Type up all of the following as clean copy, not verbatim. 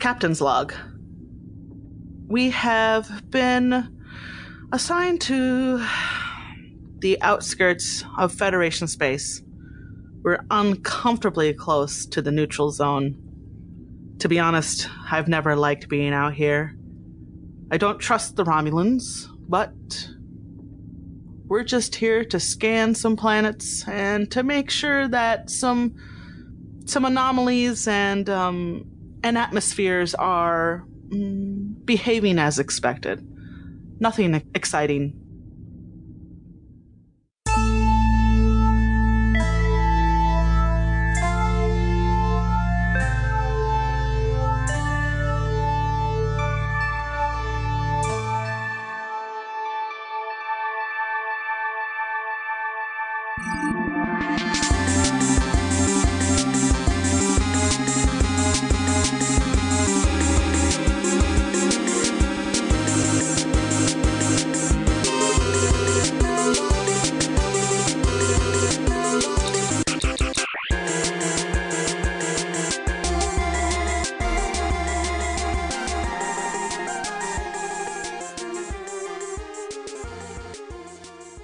Captain's Log. We have been assigned to the outskirts of Federation space. We're uncomfortably close to the neutral zone. To be honest, I've never liked being out here. I don't trust the Romulans, but we're just here to scan some planets and to make sure that some anomalies and atmospheres are behaving as expected. Nothing exciting.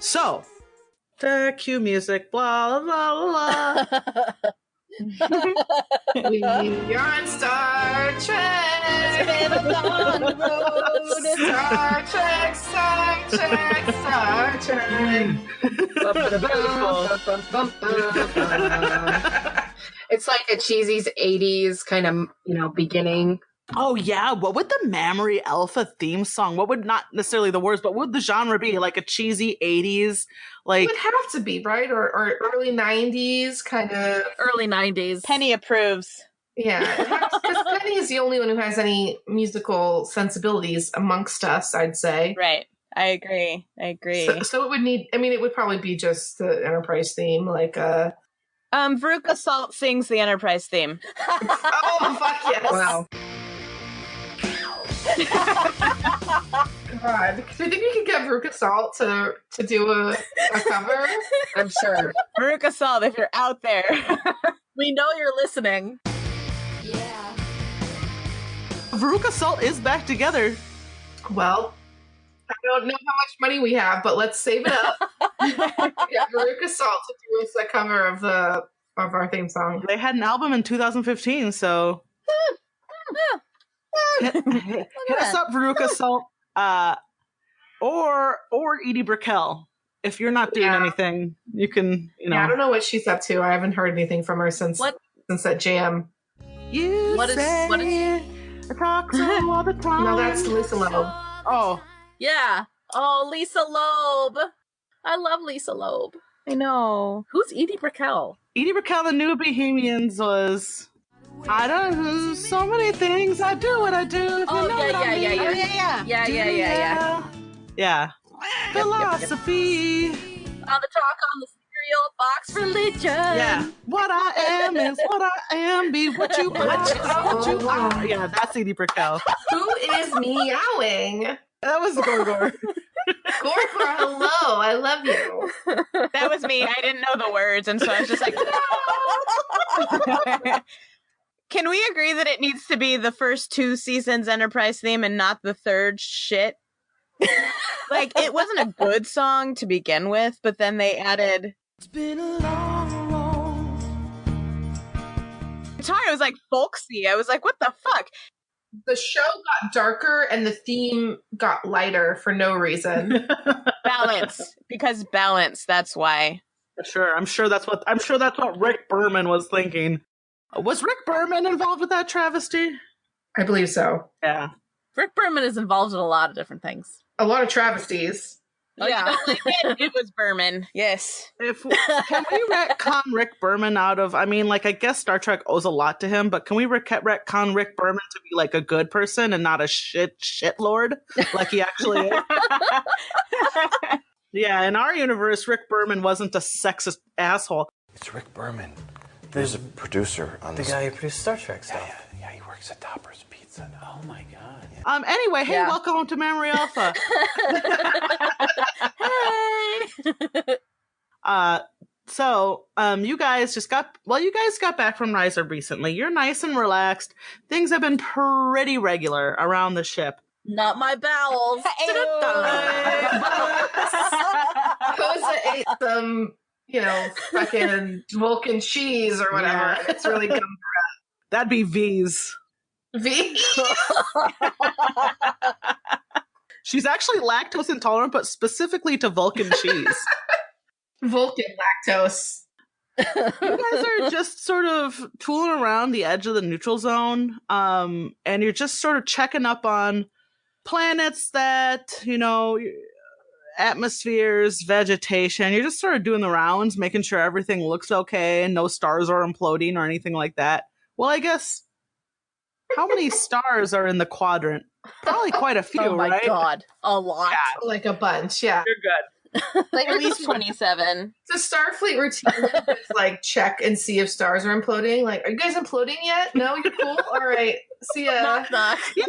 So, cue music, blah, blah, blah. We are on Star Trek. On the road. Star Trek, Star Trek, Star Trek. It's like a cheesy 80s kind of, beginning. Oh yeah, what would the Mammary Alpha theme song, what would, not necessarily the words, but what would the genre be? Like a cheesy 80s, like... It would have to be, right? Or early 90s, kind of... Early 90s. Penny approves. Yeah, because Penny is the only one who has any musical sensibilities amongst us, I'd say. Right. I agree. So it would need, it would probably be just the Enterprise theme, like Veruca Salt sings the Enterprise theme. Oh, fuck yes. Wow. God. Do you think we could get Veruca Salt to do a cover? I'm sure. Veruca Salt, if you're out there. We know you're listening. Yeah. Veruca Salt is back together. Well, I don't know how much money we have, but let's save it up. Get Veruca Salt to do us a cover of our theme song. They had an album in 2015, so... hit us up, Veruca Salt, or Edie Brickell. If you're not doing anything, you can, Yeah, I don't know what she's up to. I haven't heard anything from her since that jam. What is I talk so all the time. No, that's Lisa Loeb. Oh. Yeah. Oh, Lisa Loeb. I love Lisa Loeb. I know. Who's Edie Brickell? Edie Brickell, the New Bohemians was... I don't do so many things. I do what I do. Oh, Yeah. Philosophy. On the talk on the cereal box religion. Yeah. What I am is what I am. Be what you are. What you are. Yeah, that's Edie Brickell. Who is meowing? That was Gorgor. Gorgor, hello. I love you. That was me. I didn't know the words, and so I was just like... Can we agree that it needs to be the first 2 seasons Enterprise theme and not the third shit? Like, it wasn't a good song to begin with, but then they added... It's been a long, long... Sorry, it was like folksy. I was like, what the fuck? The show got darker and the theme got lighter for no reason. Balance. Because balance, that's why. Sure, I'm sure that's what Rick Berman was thinking. Was Rick Berman involved with that travesty? I believe so. Yeah. Rick Berman is involved in a lot of different things. A lot of travesties. Yeah. It was Berman. Yes. Can we retcon Rick Berman out of... I guess Star Trek owes a lot to him, but can we retcon Rick Berman to be like a good person and not a shit lord like he actually is? Yeah, in our universe, Rick Berman wasn't a sexist asshole. It's Rick Berman. There's a producer on the guy who produced Star Trek stuff. Yeah, he works at Topper's Pizza now. Oh my god. Anyway, hey, welcome to Memory Alpha. Hey. So, you guys got back from Riser recently. You're nice and relaxed. Things have been pretty regular around the ship. Not my bowels. Koza ate some, fucking Vulcan cheese or whatever. Yeah. It's really gum. That'd be V's. V. She's actually lactose intolerant, but specifically to Vulcan cheese. Vulcan lactose. You guys are just sort of tooling around the edge of the neutral zone, and you're just sort of checking up on planets that, atmospheres, vegetation. You're just sort of doing the rounds, making sure everything looks okay and no stars are imploding or anything like that. Well, I guess, how many stars are in the quadrant? Probably quite a few, Oh my right? God. A lot. Yeah. Like a bunch, yeah. You're good. Like at least 27. The Starfleet routine is check and see if stars are imploding. Like, are you guys imploding yet? No, you're cool. All right, see ya. Knock, knock. There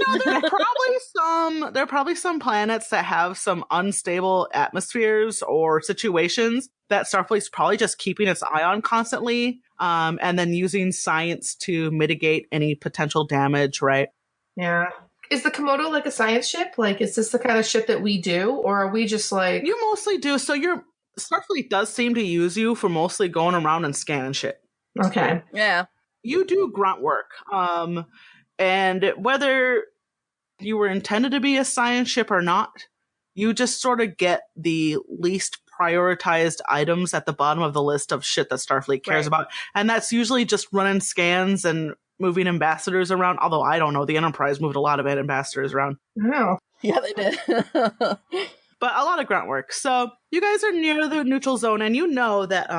are probably some planets that have some unstable atmospheres or situations that Starfleet's probably just keeping its eye on constantly, and then using science to mitigate any potential damage. Right? Yeah. Is the Komodo like a science ship? Like, is this the kind of ship that we do, or are we just like You mostly do. So your Starfleet does seem to use you for mostly going around and scanning shit. okay? Yeah. You do grunt work. And whether you were intended to be a science ship or not, you just sort of get the least prioritized items at the bottom of the list of shit that Starfleet cares about. And that's usually just running scans and moving ambassadors around. Although I don't know, the Enterprise moved a lot of ambassadors around. Oh, Yeah, they did. But a lot of grunt work. So you guys are near the neutral zone, and you know that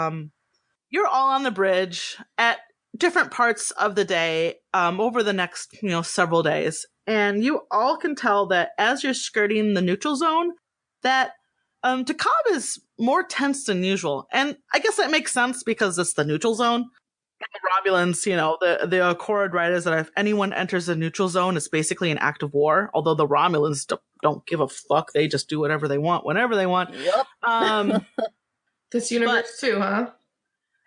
you're all on the bridge at different parts of the day over the next several days, and you all can tell that as you're skirting the neutral zone that Takab is more tense than usual. And I guess that makes sense because it's the neutral zone. The Romulans, the Accord writers that if anyone enters the neutral zone, it's basically an act of war. Although the Romulans don't give a fuck. They just do whatever they want, whenever they want. Yep. this universe too, huh?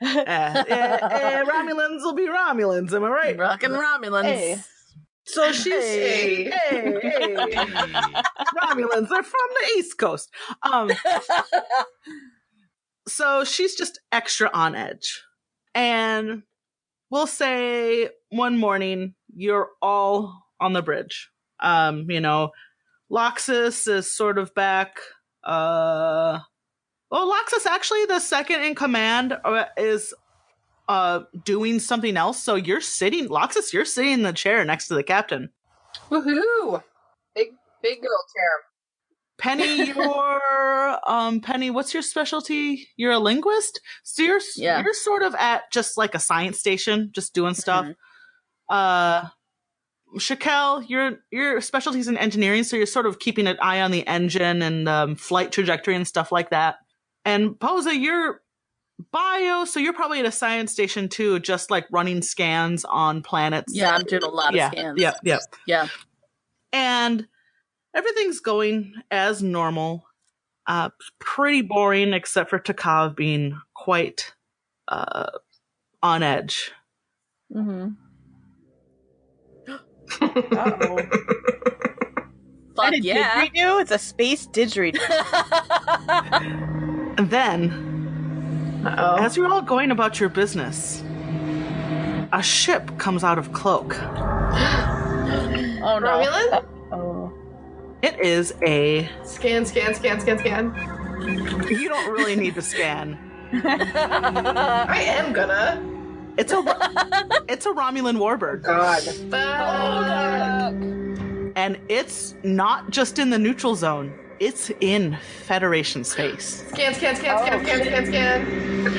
Romulans will be Romulans, am I right? Rockin' Romulans. Hey. So she's Hey. hey. Romulans, they're from the East Coast. So she's just extra on edge. And we'll say one morning you're all on the bridge. Loxus is sort of back. Loxus, actually, the second in command is doing something else. So Loxus, you're sitting in the chair next to the captain. Woohoo! Big girl chair. Penny, Penny, what's your specialty? You're a linguist? So you're sort of at just like a science station, just doing stuff. Shakel, your specialty's in engineering, so you're sort of keeping an eye on the engine and flight trajectory and stuff like that. And Posa, you're bio, so you're probably at a science station too, just like running scans on planets. Yeah, I'm doing a lot of scans. Yeah. And everything's going as normal. Pretty boring, except for Takav being quite on edge. Mm-hmm. Uh-oh. Fuck Is that a yeah. didgeridoo? It's a space didgeridoo. And then, as you're all going about your business, a ship comes out of cloak. Oh no. Romulan? Oh. It is a... Scan. You don't really need to scan. I am gonna. It's a Romulan warbird. God. And it's not just in the neutral zone. It's in Federation space. Scan.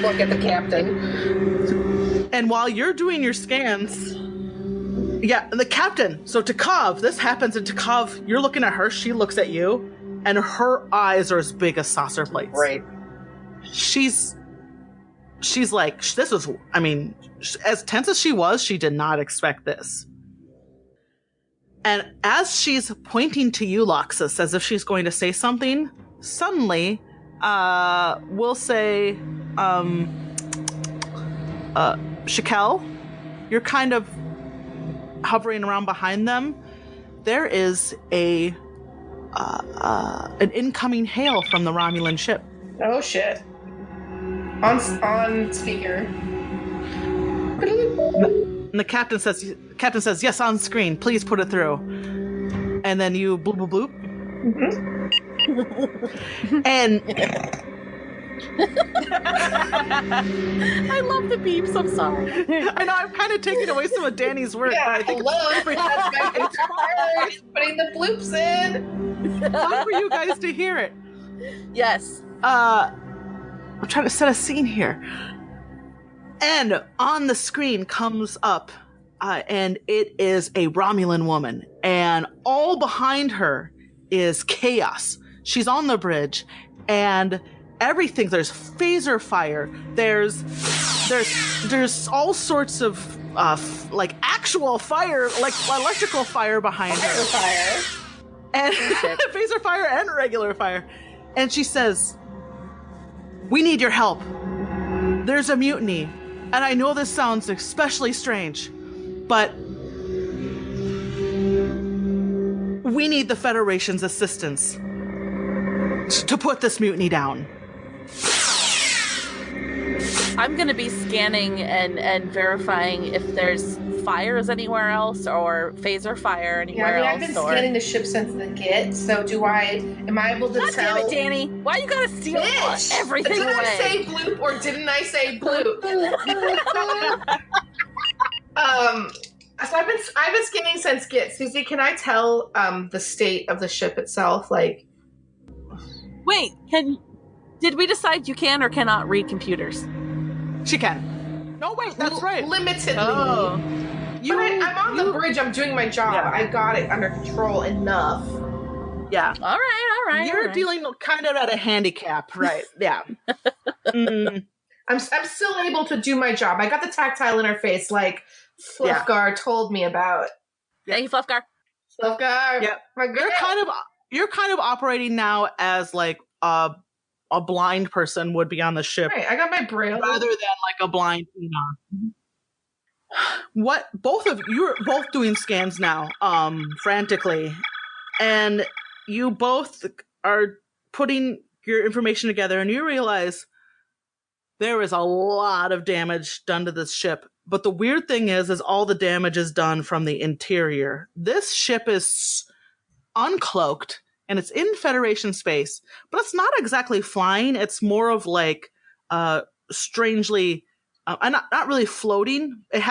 Look at the captain. And while you're doing your scans... Yeah, the captain. So Takov, this happens, and Takov, you're looking at her, she looks at you, and her eyes are as big as saucer plates. Right. She's like, this was, as tense as she was, she did not expect this. And as she's pointing to you, Loxus, as if she's going to say something, suddenly, we'll say, Shakel, you're kind of hovering around behind them. There is an incoming hail from the Romulan ship. Oh shit. On speaker. And the captain says, yes, on screen. Please put it through. And then you bloop, bloop, bloop. And I love the beeps. I'm sorry. I know I'm kind of taking away some of Danny's work, Yeah, but I think that's my favorite part. Putting the bloops in. it's fun for you guys to hear it. Yes. I'm trying to set a scene here. And on the screen comes up, and it is a Romulan woman. And all behind her is chaos. She's on the bridge, and everything, there's phaser fire, there's all sorts of like actual fire, like electrical fire behind her. Fire. And phaser fire and regular fire. And she says, we need your help. There's a mutiny. And I know this sounds especially strange, but we need the Federation's assistance to put this mutiny down. I'm going to be scanning and verifying if there's fires anywhere else or phaser fire anywhere Yeah, I else. mean, I've been scanning the ship since the get, so am I able to God tell? damn it, Danny. Why you gotta steal Bitch! everything Did away? I say bloop or didn't I say bloop? So I've been scanning since get. Susie, can I tell the state of the ship itself? Like, Wait, did we decide you can or cannot read computers? She can. No, wait, that's right. limitedly. Oh. But I'm on the bridge. I'm doing my job. Yeah. I got it under control enough. Yeah. All right. You're dealing kind of at a handicap, right? Yeah. I'm still able to do my job. I got the tactile interface like Fluffgar told me about. Thank you, Fluffgar. Fluffgar. Yep. My girl. You're kind of operating now as like a blind person would be on the ship, Right, I got my braille. rather than like a blind Enoch. What you're both doing scans now, frantically, and you both are putting your information together, and you realize there is a lot of damage done to this ship. But the weird thing is all the damage is done from the interior. This ship is uncloaked, and it's in Federation space, but it's not exactly flying. It's more of like strangely, not really floating. It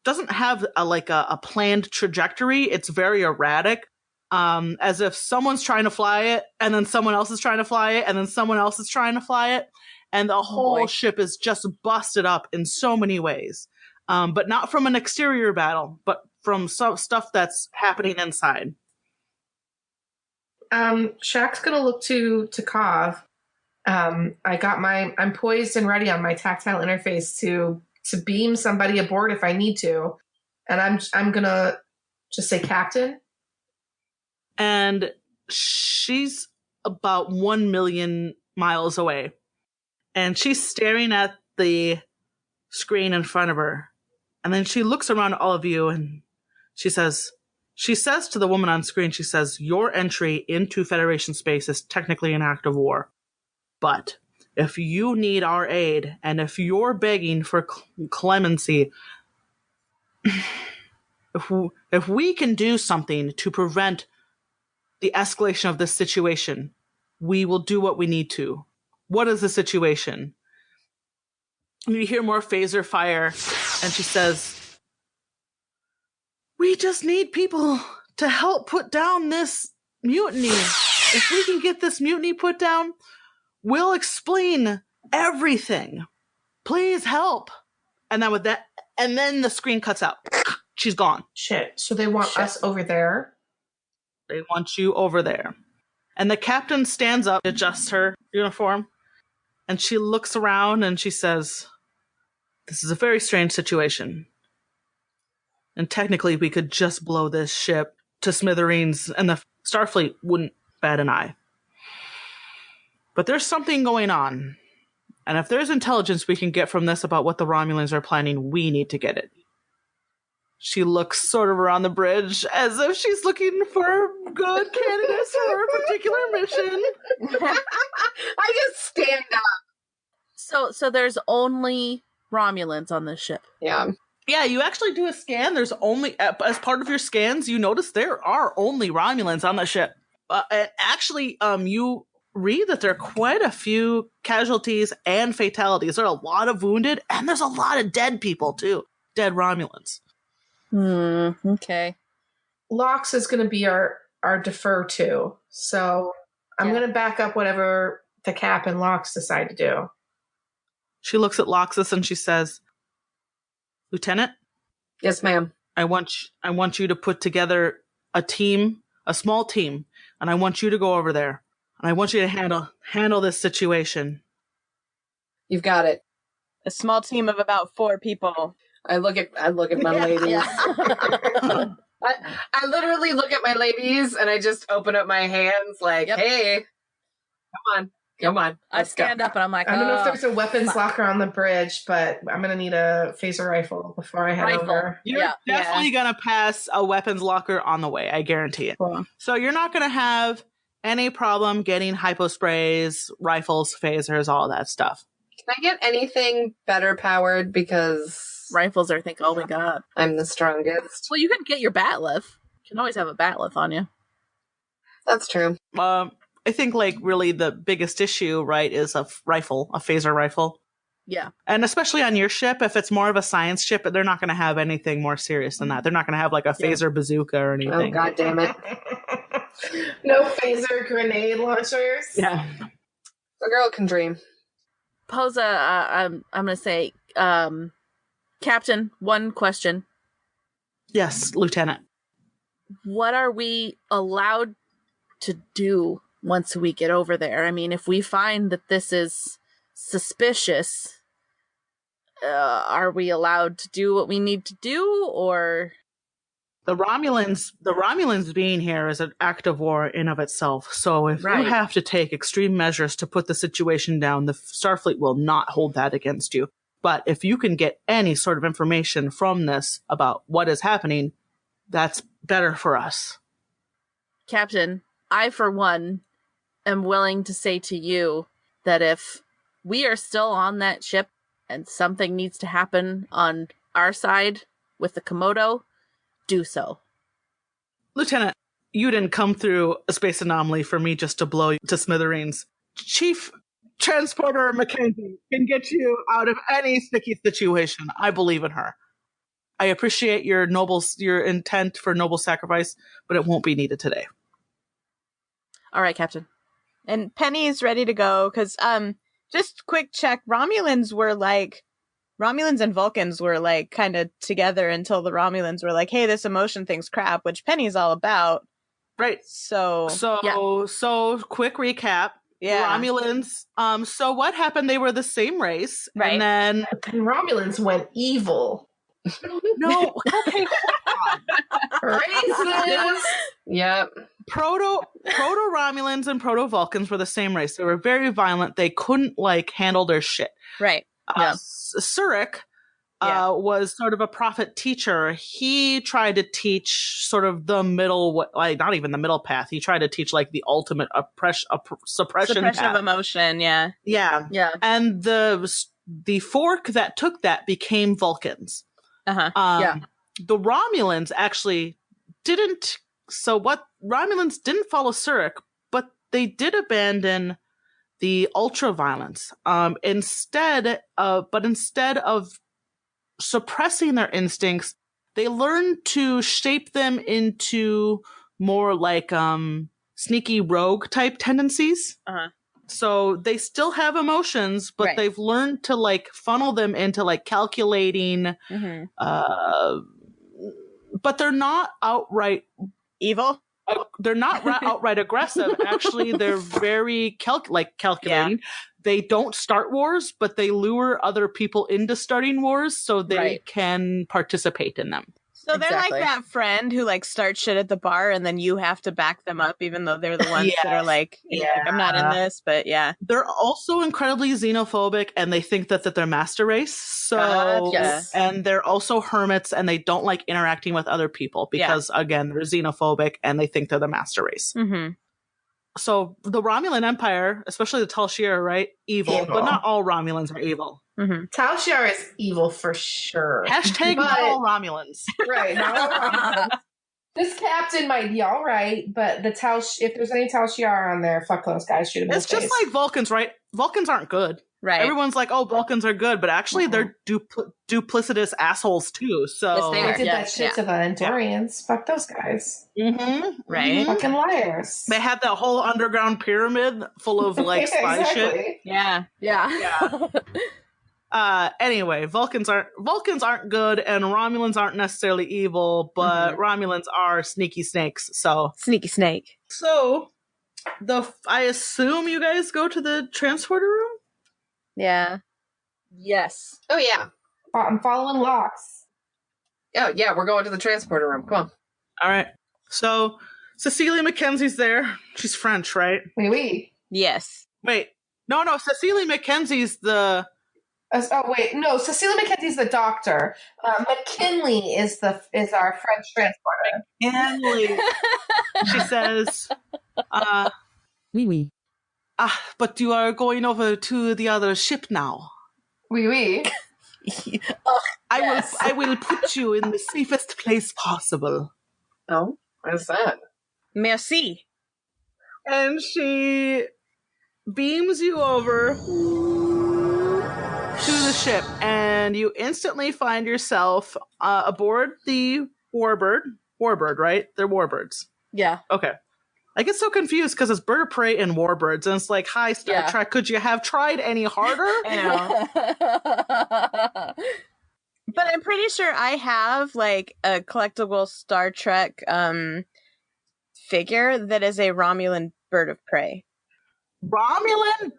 doesn't have a planned trajectory. It's very erratic, as if someone's trying to fly it, and then someone else is trying to fly it, and then someone else is trying to fly it, and the whole ship is just busted up in so many ways. But not from an exterior battle, but from some stuff that's happening inside. Shaq's gonna look to Kov. I'm poised and ready on my tactile interface to beam somebody aboard if I need to. And I'm gonna just say Captain. And she's about 1 million miles away. And she's staring at the screen in front of her. And then she looks around all of you and she says to the woman on screen, she says, your entry into Federation space is technically an act of war. But if you need our aid, and if you're begging for clemency, if we can do something to prevent the escalation of this situation, we will do what we need to. What is the situation? And you hear more phaser fire, and she says, we just need people to help put down this mutiny. If we can get this mutiny put down, we'll explain everything. Please help. And then then the screen cuts out. She's gone. Shit. So they want us over there? They want you over there. And the captain stands up, adjusts her uniform, and she looks around and she says, this is a very strange situation. And technically we could just blow this ship to smithereens and the Starfleet wouldn't bat an eye. But there's something going on. And if there's intelligence we can get from this about what the Romulans are planning, we need to get it. She looks sort of around the bridge as if she's looking for good candidates for a particular mission. I just stand up. So there's only Romulans on this ship. Yeah. Yeah, you actually do a scan. There's only, as part of your scans, you notice there are only Romulans on the ship. And actually, you read that there are quite a few casualties and fatalities. There are a lot of wounded, and there's a lot of dead people, too. Dead Romulans. Okay. Lox is going to be our defer to. So I'm going to back up whatever the Cap and Lox decide to do. She looks at Loxus and she says, Lieutenant, Yes, ma'am. I want you to put together a team, a small team, and I want you to go over there. And I want you to handle this situation. You've got it. A small team of about 4 people. I look at my ladies. I literally look at my ladies and I just open up my hands like, hey, come on. I stand up and I'm like, I don't know if there's a weapons locker on the bridge, but I'm going to need a phaser rifle before I head over. You're definitely going to pass a weapons locker on the way. I guarantee it. Cool. So you're not going to have any problem getting hypo sprays, rifles, phasers, all that stuff. Can I get anything better powered because rifles are, I think, all we got. I'm the strongest? Well, you can get your batleth. You can always have a batleth on you. That's true. I think, like, really the biggest issue, right, is a rifle, a phaser rifle. Yeah. And especially on your ship, if it's more of a science ship, they're not going to have anything more serious than that. They're not going to have, like, a phaser bazooka or anything. Oh, God damn it. No phaser grenade launchers? Yeah. A girl can dream. Posa, I'm going to say, Captain, one question. Yes, Lieutenant. What are we allowed to do once we get over there? I mean, if we find that this is suspicious, are we allowed to do what we need to do, or? The Romulans being here is an act of war in of itself. So if you have to take extreme measures to put the situation down, the Starfleet will not hold that against you. But if you can get any sort of information from this about what is happening, that's better for us. Captain, I, for one, am willing to say to you that if we are still on that ship and something needs to happen on our side with the Komodo, do so. Lieutenant, you didn't come through a space anomaly for me just to blow you to smithereens. Chief Transporter Mackenzie can get you out of any sticky situation. I believe in her. I appreciate your intent for noble sacrifice, but it won't be needed today. All right, Captain. And Penny's ready to go because just quick check. Romulans and Vulcans were like kind of together until the Romulans were like, hey, this emotion thing's crap, which Penny's all about. Right. So quick recap. Yeah. Romulans. So what happened? They were the same race. Right. And then Romulans went evil. No, okay, hold on. Racist. Yep. Proto-Romulans and Proto-Vulcans were the same race. They were very violent. They couldn't handle their shit. Right. Surik was sort of a prophet teacher. He tried to teach sort of the middle, not even the middle path. He tried to teach the ultimate suppression path. of emotion. Yeah. Yeah. And the fork that took that became Vulcans. Uh-huh. The Romulans actually didn't. So what Romulans didn't follow Surik, but they did abandon the ultra-violence. Instead of suppressing their instincts, they learned to shape them into more sneaky rogue type tendencies. Uh-huh. So they still have emotions, but they've learned to funnel them into calculating. Mm-hmm. But they're not outright evil. They're not outright aggressive. Actually, they're very calculating. Yeah. They don't start wars, but they lure other people into starting wars so they can participate in them. So they're Exactly. like that friend who like starts shit at the bar and then you have to back them up even though they're the ones that are like, I'm not in this, but yeah. They're also incredibly xenophobic and they think that they're master race. So, Gotcha. and they're also hermits and they don't like interacting with other people because, again, they're xenophobic and they think they're the master race. Mm-hmm. So the Romulan Empire, especially the Tal Shiar, right? Evil. But not all Romulans are evil. Mm-hmm. Tal Shiar is evil for sure. Hashtag not all Romulans. Right, not all Romulans. This captain might be all right, but the if there's any Tal Shiar on there, fuck those guys. Shoot him in It's the face. just like Vulcans, right? Vulcans aren't good. Right. Everyone's like, oh, Vulcans are good, but actually they're duplicitous assholes too. So Yes, they they are. did Yeah, that shit to the Endorians. Fuck those guys. Right. Fucking liars. They had that whole underground pyramid full of like spy shit. Yeah. Yeah. Anyway, Vulcans aren't good, and Romulans aren't necessarily evil, but Romulans are sneaky snakes. So Sneaky snake. So I assume you guys go to the transporter room? Yeah. Yes. Oh, yeah. I'm following Locks. Oh, yeah, we're going to the transporter room. Come on. All right. So Cecilia Mackenzie's there. She's French, right? Oui. Yes. Wait. No, Cecilia Mackenzie's the... Oh wait, no. Cecilia Mackenzie's the doctor. McKinley is our French transporter. McKinley. She says, Oui. but you are going over to the other ship now. Oui. I will put you in the safest place possible. Oh, what is that? Merci. And she beams you over to the ship, and you instantly find yourself aboard the Warbird. Warbird, right? They're Warbirds. Yeah. Okay. I get so confused because it's Bird of Prey and Warbirds, and it's like, hi, Star Trek, could you have tried any harder? I know. But I'm pretty sure I have like a collectible Star Trek figure that is a Romulan bird of prey. Romulan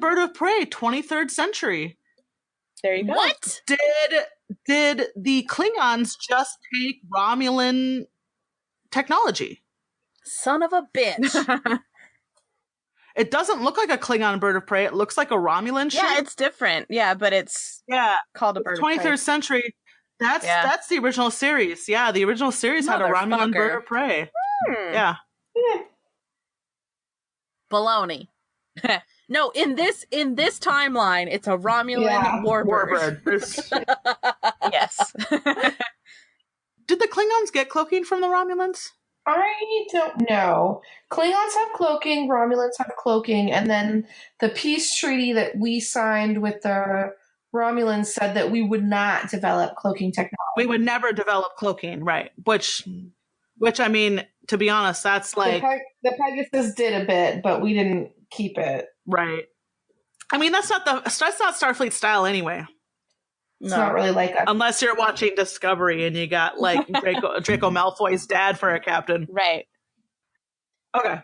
bird of prey, 23rd century. There you go. What? Did the Klingons just take Romulan technology? Son of a bitch. It doesn't look like a Klingon bird of prey. It looks like a Romulan ship. Yeah, it's different. Yeah, but it's called a bird of prey. 23rd century. That's the original series. Yeah, the original series had a Romulan bird of prey. Yeah. Baloney. No, in this timeline, it's a Romulan warbird. Yes. Did the Klingons get cloaking from the Romulans? I don't know. Klingons have cloaking, Romulans have cloaking, and then the peace treaty that we signed with the Romulans said that we would not develop cloaking technology. We would never develop cloaking, right? Which I mean, to be honest, that's like the Pegasus did a bit, but we didn't keep it. Right. I mean, that's not Starfleet style anyway. It's not really like us. Unless you're watching Discovery and you got like Draco Malfoy's dad for a captain. Right. Okay.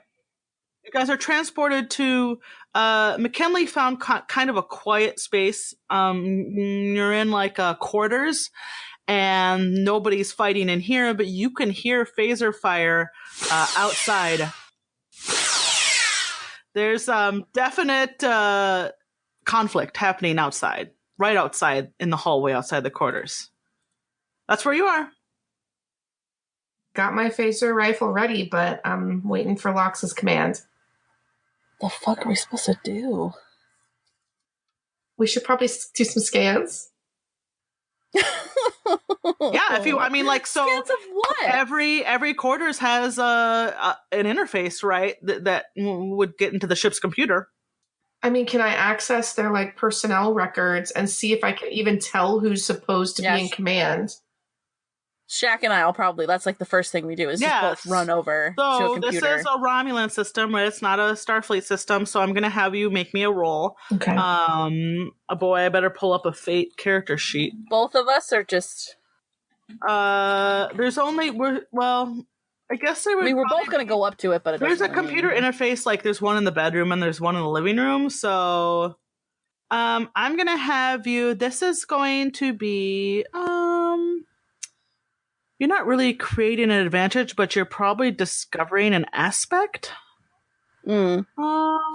You guys are transported to McKinley found kind of a quiet space. You're in like quarters and nobody's fighting in here, but you can hear phaser fire outside. There's definite conflict happening outside. Right outside in the hallway outside the quarters. That's where you are. Got my phaser rifle ready, but I'm waiting for Lox's command. The fuck are we supposed to do? We should probably do some scans. Yeah, scans of what? Every quarters has an interface, right? That would get into the ship's computer. I mean, can I access their like personnel records and see if I can even tell who's supposed to be in command? Shaq and I'll probably, that's like the first thing we do is just both run over to a computer. This is a Romulan system, right? It's not a Starfleet system, so I'm going to have you make me a roll. Okay. Boy, I better pull up a Fate character sheet. Both of us are just... There's only, I guess there would. I mean, we're both going to go up to it, but there's a computer interface. Like, there's one in the bedroom and there's one in the living room. So, I'm gonna have you. This is going to be You're not really creating an advantage, but you're probably discovering an aspect. I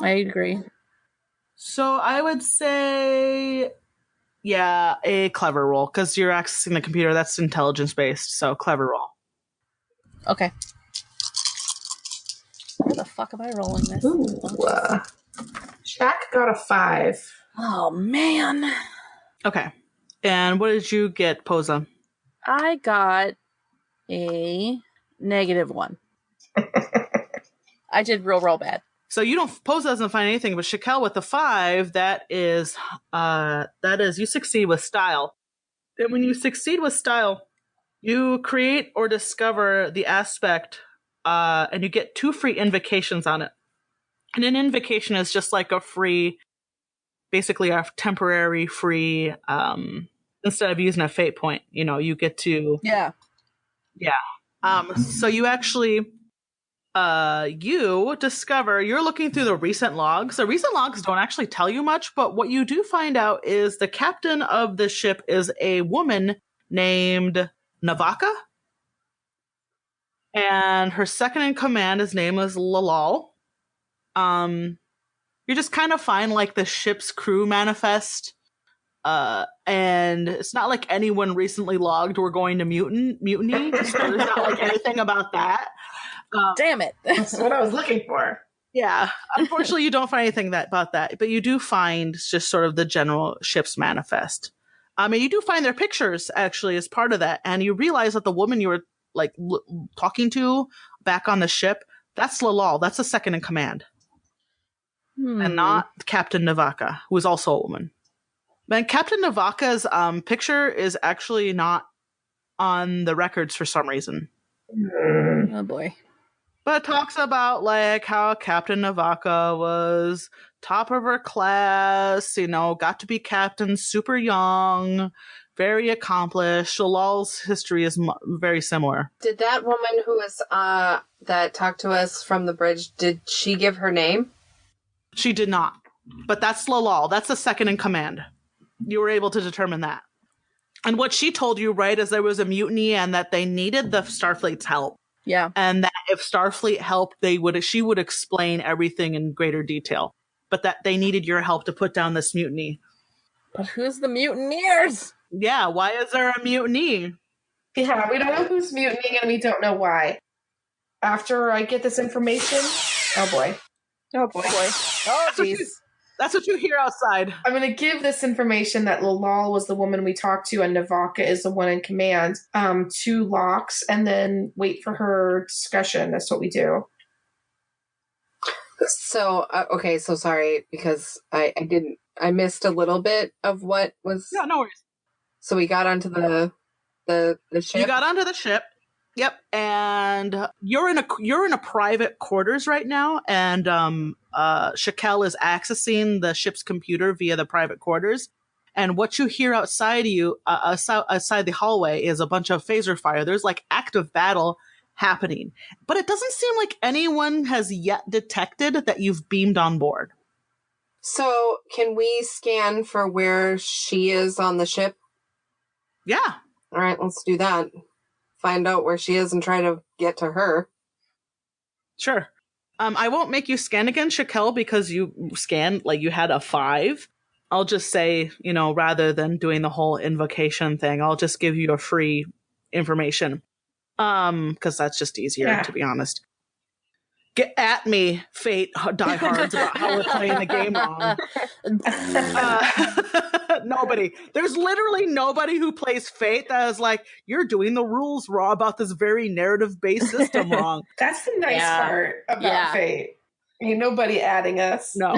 agree. So I would say, yeah, a clever roll, because you're accessing the computer. That's intelligence-based, so clever roll. Okay. Where the fuck am I rolling this? Ooh. Jack got a 5. Oh, man. Okay. And what did you get, Posa? I got a -1. I did real bad. So Posa doesn't find anything, but Shakel with the 5, that is you succeed with style. And when you succeed with style, you create or discover the aspect, and you get 2 free invocations on it. And an invocation is just like basically a temporary free, instead of using a fate point, you get to. Yeah. So you actually, you discover, you're looking through the recent logs. The recent logs don't actually tell you much, but what you do find out is the captain of the ship is a woman named Navaka. And her second in command, his name is Lalal. You just kind of find like the ship's crew manifest. And it's not like anyone recently logged we're going to mutiny. So there's not like anything about that. Damn it. That's what I was looking for. Yeah. Unfortunately, you don't find anything about that, but you do find just sort of the general ship's manifest. And you do find their pictures actually as part of that. And you realize that the woman you were like talking to back on the ship, that's Lalal. That's the second in command. And not Captain Navaka, who is also a woman. But Captain Navaka's picture is actually not on the records for some reason. Oh boy. But it talks about like how Captain Navaka was top of her class, got to be captain super young, very accomplished. Lalal's history is very similar. Did that woman who was that talked to us from the bridge, did she give her name? She did not. But that's Lalal. That's the second in command. You were able to determine that. And what she told you, right, is there was a mutiny and that they needed the Starfleet's help. Yeah. And that if Starfleet helped, she would explain everything in greater detail. But that they needed your help to put down this mutiny. But who's the mutineers? Yeah, why is there a mutiny? Yeah, we don't know who's mutinying and we don't know why. After I get this information, oh boy. Oh boy. Oh jeez. That's what you hear outside. I'm going to give this information that Lalal was the woman we talked to and Navaka is the one in command to Lox and then wait for her discussion. That's what we do. So, okay, so sorry because I missed a little bit of what was. Yeah, no worries. So we got onto the ship. You got onto the ship. Yep, and you're in a private quarters right now, and Shakel is accessing the ship's computer via the private quarters. And what you hear outside of you, outside the hallway, is a bunch of phaser fire. There's like active battle happening, but it doesn't seem like anyone has yet detected that you've beamed on board. So, can we scan for where she is on the ship? Yeah. All right, let's do that. Find out where she is and try to get to her. Sure. I won't make you scan again, Shakel, because you scanned, like you had a 5. I'll just say, rather than doing the whole invocation thing, I'll just give you a free information. Because that's just easier, to be honest. Get at me, Fate diehards, about how we're playing the game wrong. Nobody. There's literally nobody who plays Fate that is like, you're doing the rules wrong about this very narrative-based system wrong. That's the nice part about Fate. Ain't nobody adding us. No.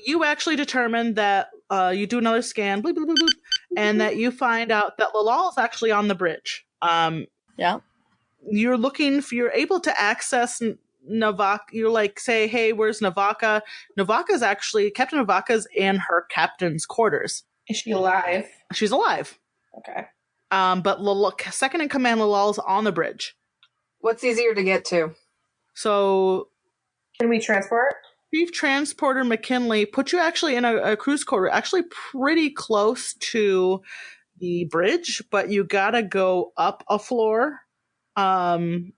You actually determine that you do another scan, bleep, bleep, bleep, bleep, and that you find out that Lalal is actually on the bridge. Yeah. You're able to access Navaka. You're like, say, hey, where's Navaka? Navaka's actually, Captain Navaka's in her captain's quarters. Is she alive? She's alive. Okay. But second in command Lalal's on the bridge. What's easier to get to? So, can we transport? Chief Transporter McKinley put you actually in a cruise quarter, actually pretty close to the bridge, but you gotta go up a floor. And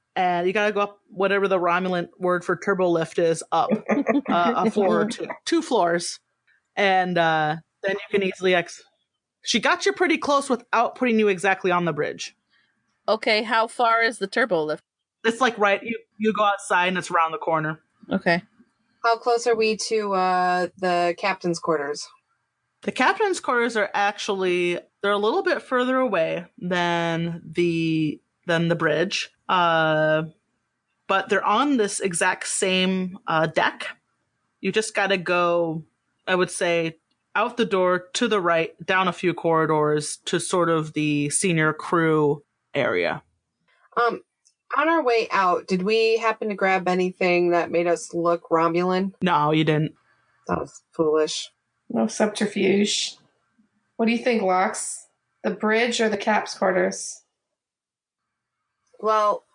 you gotta go up whatever the Romulan word for turbo lift is, up a floor or two floors. And then you can easily she got you pretty close without putting you exactly on the bridge. Okay, how far is the turbo lift? It's like you go outside and it's around the corner. Okay. How close are we to the captain's quarters? The captain's quarters are actually, they're a little bit further away than the bridge. But they're on this exact same deck. You just got to go, I would say, out the door to the right, down a few corridors to sort of the senior crew area. On our way out, did we happen to grab anything that made us look Romulan? No, you didn't. That was foolish. No subterfuge. What do you think, Lox? The bridge or the cap's quarters? Well,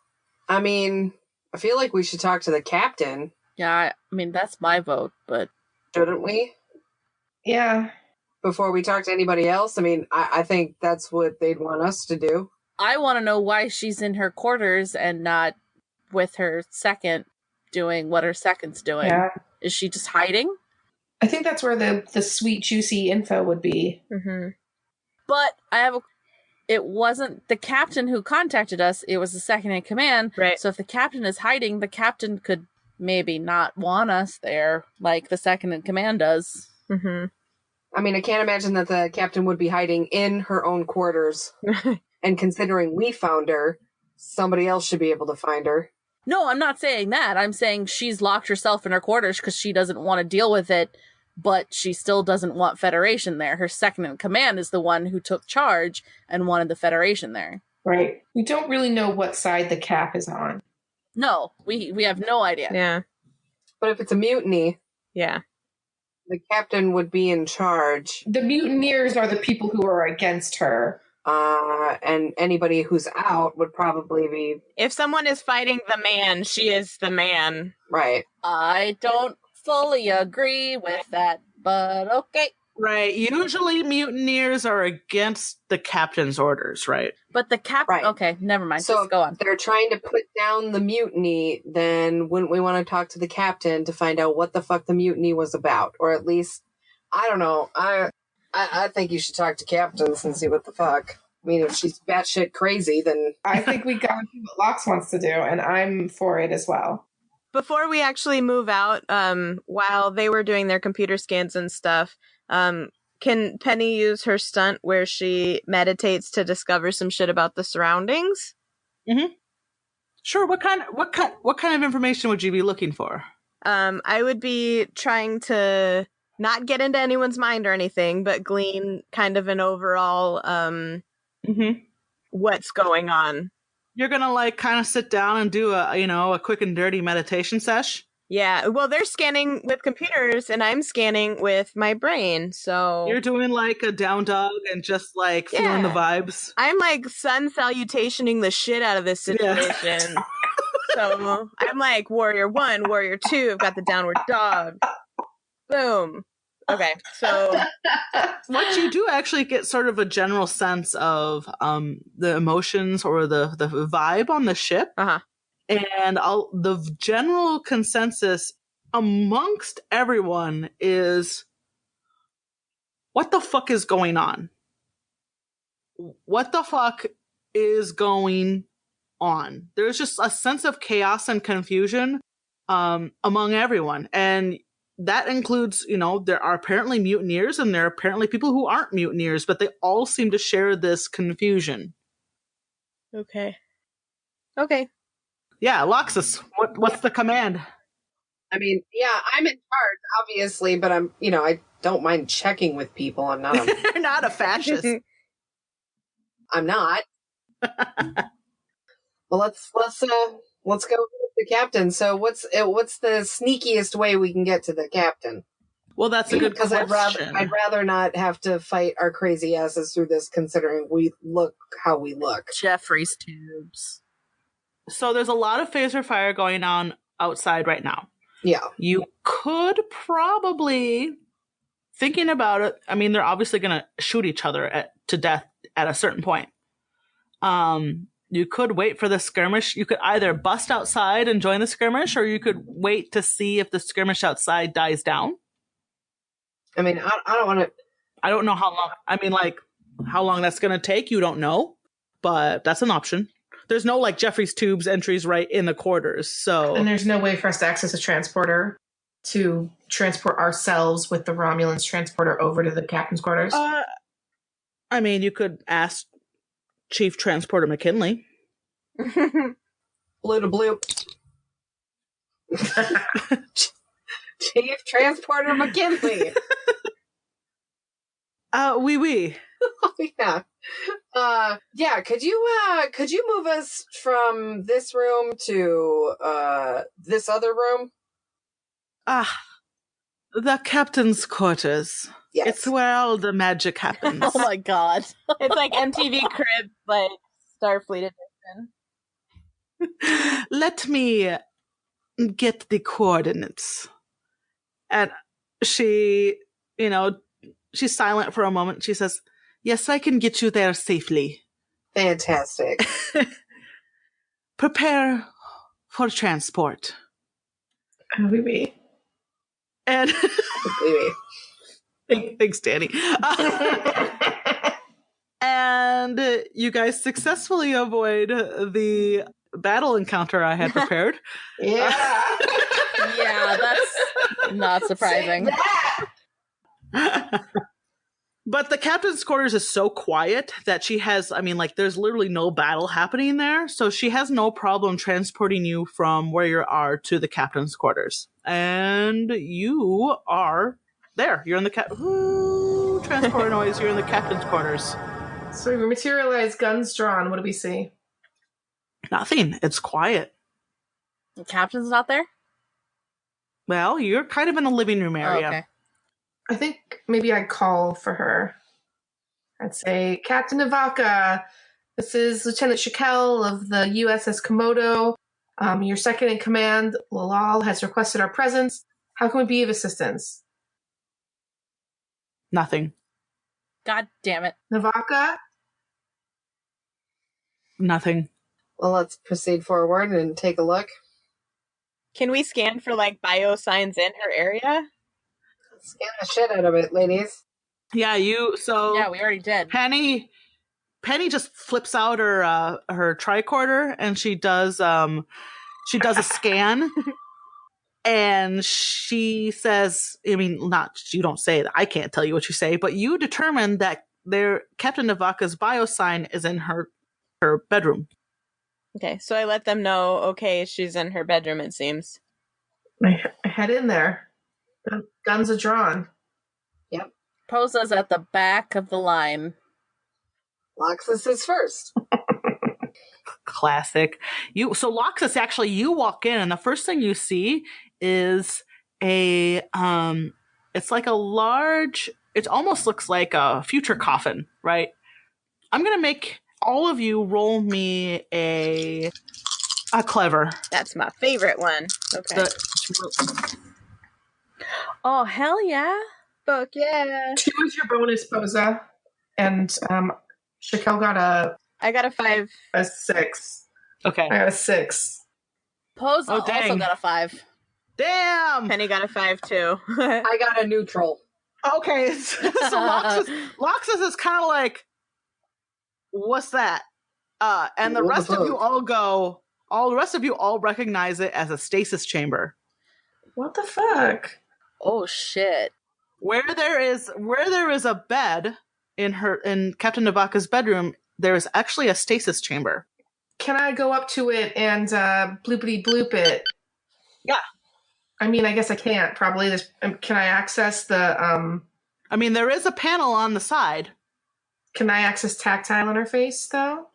I mean, I feel like we should talk to the captain. Yeah, I mean, that's my vote, but... Shouldn't we? Yeah. Before we talk to anybody else? I mean, I think that's what they'd want us to do. I want to know why she's in her quarters and not with her second doing what her second's doing. Yeah. Is she just hiding? I think that's where the sweet, juicy info would be. Mm-hmm. But it wasn't the captain who contacted us, it was the second in command. Right. So if the captain is hiding, the captain could maybe not want us there like the second in command does. Mm-hmm. I mean, I can't imagine that the captain would be hiding in her own quarters. And considering we found her, somebody else should be able to find her. No, I'm not saying that. I'm saying she's locked herself in her quarters because she doesn't want to deal with it, but she still doesn't want Federation there. Her second in command is the one who took charge and wanted the Federation there. Right. We don't really know what side the cap is on. No, we have no idea. Yeah. But if it's a mutiny, Yeah. the captain would be in charge. The mutineers are the people who are against her. And anybody who's out would probably be... If someone is fighting the man, she is the man. Right. I don't fully agree with that, but okay. Right. Usually mutineers are against the captain's orders, right? But the captain... Right. Okay, never mind. So Just go on. if they're trying to put down the mutiny, then wouldn't we want to talk to the captain to find out what the fuck the mutiny was about? Or at least, I don't know. I think you should talk to captains and see what the fuck. I mean, if she's batshit crazy, then... I think we gotta do what Lox wants to do, and I'm for it as well. Before we actually move out, while they were doing their computer scans and stuff, can Penny use her stunt where she meditates to discover some shit about the surroundings? Mm-hmm. Sure. What kind of information would you be looking for? I would be trying to not get into anyone's mind or anything, but glean kind of an overall what's going on. You're gonna kind of sit down and do a quick and dirty meditation sesh. Yeah, well, they're scanning with computers, and I'm scanning with my brain, so... You're doing a down dog and just feeling the vibes. I'm sun salutationing the shit out of this situation. Yeah. So I'm warrior 1, warrior 2, I've got the downward dog. Boom. Okay, so... What you do actually get sort of a general sense of the emotions or the vibe on the ship. Uh-huh. And the general consensus amongst everyone is, what the fuck is going on? What the fuck is going on? There's just a sense of chaos and confusion among everyone. And that includes, there are apparently mutineers and there are apparently people who aren't mutineers, but they all seem to share this confusion. Okay. Yeah, Loxus, what's the command? I mean, yeah, I'm in charge, obviously, but I'm, I don't mind checking with people. I'm not You're not a fascist. I'm not. Well, let's go with the captain. So what's the sneakiest way we can get to the captain? Well, that's a good question. Because I'd rather not have to fight our crazy asses through this, considering we look how we look. Jeffrey's tubes. So there's a lot of phaser fire going on outside right now. Yeah. You could probably, thinking about it, I mean, they're obviously going to shoot each other to death at a certain point. You could wait for the skirmish. You could either bust outside and join the skirmish, or you could wait to see if the skirmish outside dies down. I mean, I don't want to. I don't know how long. I mean, like, how long that's going to take, you don't know. But that's an option. There's no, like, Jeffrey's Tubes entries right in the quarters, so... And there's no way for us to access a transporter to transport ourselves with the Romulans transporter over to the captain's quarters? I mean, you could ask Chief Transporter McKinley. Bloop to bloop. Chief Transporter McKinley. Oui. Oh, yeah. Yeah, could you move us from this room to this other room? The captain's quarters. Yes. It's where all the magic happens. Oh my god. It's like MTV Crib, like Starfleet edition. Let me get the coordinates. And she, she's silent for a moment. She says, yes, I can get you there safely. Fantastic. Prepare for transport. Oui. And Maybe. thanks, Danny. And you guys successfully avoid the battle encounter I had prepared. Yeah. Yeah, that's not surprising. But the captain's quarters is so quiet that she has, there's literally no battle happening there. So she has no problem transporting you from where you are to the captain's quarters. And you are there. You're in the transport noise. You're in the captain's quarters. So we materialize, guns drawn. What do we see? Nothing. It's quiet. The captain's not there? Well, you're kind of in the living room Oh, area. okay. I think maybe I'd call for her. I'd say, Captain Navaka, this is Lieutenant Shakel of the USS Komodo. Your second in command, Lalal, has requested our presence. How can we be of assistance? Nothing. God damn it. Navaka? Nothing. Well, let's proceed forward and take a look. Can we scan for like biosigns in her area? Scan the shit out of it, ladies. Yeah, Yeah, we already did. Penny just flips out her tricorder and she does a scan. And she says, you don't say that. I can't tell you what you say, but you determine that Captain Navaka's biosign is in her bedroom. Okay, so I let them know, okay, she's in her bedroom, it seems. I head in there. Guns are drawn. Yep. Posa's at the back of the line. Loxus is first. Classic. So Loxus, actually, you walk in and the first thing you see is it's like a large, it almost looks like a future coffin, right? I'm going to make all of you roll me a clever. That's my favorite one. Okay. Oh, hell yeah. Fuck yeah. 2 is your bonus, Posa. And Shakel got I got a 5. a 6. Okay. I got a 6. Posa Oh, dang. also got a 5. Damn! Penny got a 5 too. I got a neutral. Okay, so Loxus is kind of like, what's that? And the rest of you all recognize it as a stasis chamber. What the fuck? Oh, shit. Where there is a bed in Captain Navaka's bedroom, there is actually a stasis chamber. Can I go up to it and bloopity bloop it? Yeah. I guess I can't. Probably. Can I access the? There is a panel on the side. Can I access tactile interface though?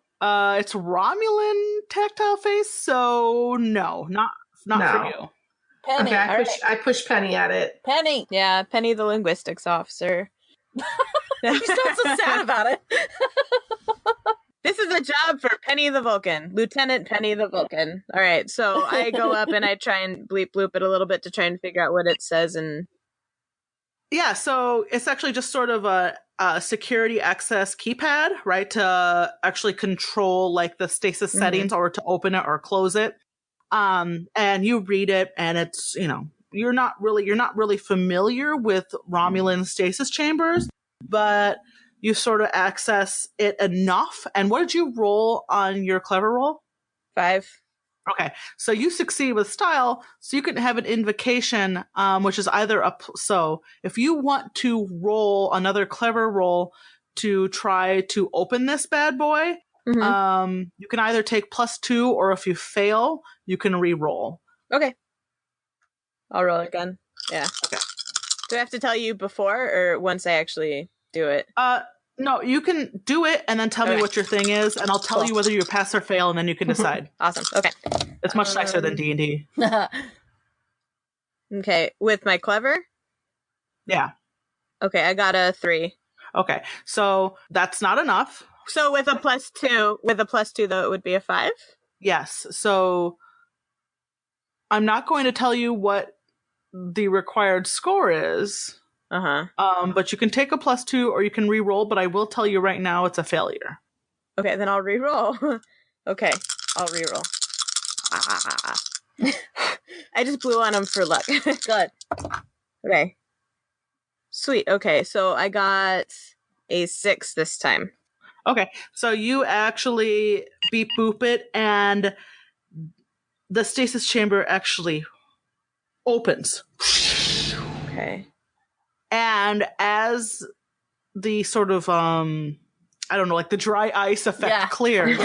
It's Romulan tactile face, so no, not No. for you. Penny. Okay, All right. I push Penny at it. Penny. Yeah, Penny the linguistics officer. You sound so sad about it. This is a job for Penny the Vulcan, Lieutenant Penny the Vulcan. All right, so I go up and I try and bleep bloop it a little bit to try and figure out what it says. And Yeah, so it's actually just sort of security access keypad, right, to actually control like the stasis settings or to open it or close it. And you read it, and it's, you're not really familiar with Romulan stasis chambers, but you sort of access it enough. And what did you roll on your clever roll? 5. Okay, so you succeed with style, so you can have an invocation, which is either so if you want to roll another clever roll to try to open this bad boy, you can either take +2, or if you fail, you can re-roll. Okay. I'll roll again. Yeah. Okay. Do I have to tell you before or once I actually do it? No, you can do it and then tell me what your thing is, and I'll tell you whether you pass or fail, and then you can decide. Awesome. Okay. It's much nicer than D&D. Okay. With my clever? Yeah. Okay, I got a 3. Okay, so that's not enough. So with a +2, though, it would be a 5? Yes. So I'm not going to tell you what the required score is. But you can take a +2 or you can re-roll, but I will tell you right now it's a failure. Okay, then I'll re-roll. Okay, I'll re-roll. I just blew on them for luck. Good. Okay. Sweet. Okay, so I got a 6 this time. Okay, so you actually beep boop it, and the stasis chamber actually opens. Okay. And as the sort of I don't know, like the dry ice effect clears,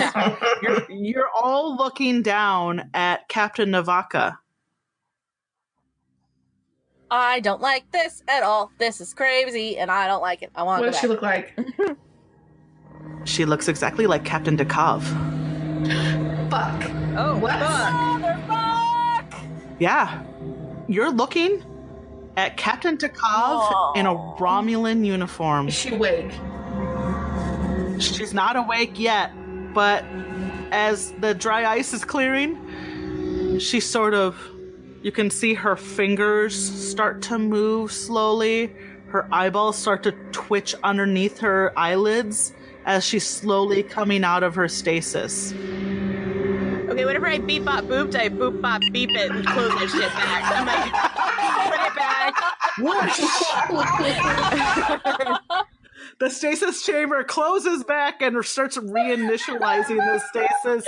you're all looking down at Captain Navaka. I don't like this at all. This is crazy, and I don't like it. I want to What does she look like? She looks exactly like Captain Dekov. Fuck. Oh, What? Motherfuck! Yeah. You're looking at Captain Dekov in a Romulan uniform. Is she awake? She's not awake yet, but as the dry ice is clearing, she sort of, you can see her fingers start to move slowly. Her eyeballs start to twitch underneath her eyelids as she's slowly coming out of her stasis. Okay, whenever I beep bop booped, I boop bop beep it and close that shit back. I'm like, put it back. The stasis chamber closes back and starts reinitializing the stasis.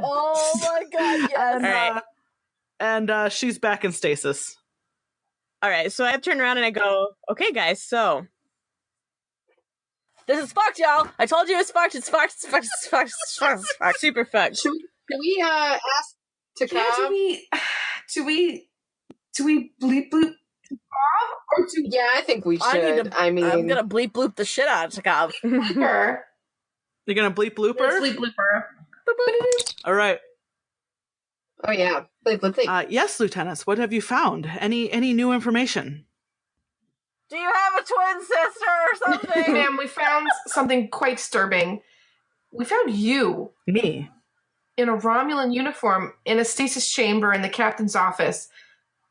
Oh my god, yes. And, All right. and she's back in stasis. All right, so I turn around and I go, okay, guys, so. This is fucked, y'all. I told you it's fucked. It's fucked. It's fucked. It's fucked. It's fucked. It's fucked. Super fucked. Can we ask Takov? Yeah, do we bleep bloop or do Yeah, I think we should. I'm gonna bleep bloop the shit out of Takov. her? You're gonna bleep blooper? Let's bleep blooper. All right. Oh yeah, let's see. Yes, lieutenants. What have you found? Any new information? Do you have a twin sister or something? Ma'am, we found something quite disturbing. We found you Me? in a Romulan uniform in a stasis chamber in the captain's office.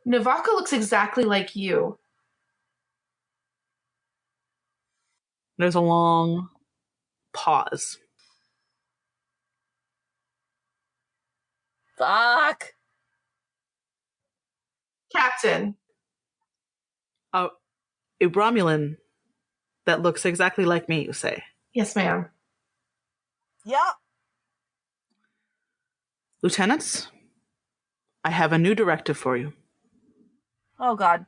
Navaka looks exactly like you. There's a long pause. Fuck. Captain. A Romulan that looks exactly like me, you say? Yes, ma'am. Yep. Lieutenants, I have a new directive for you. Oh god.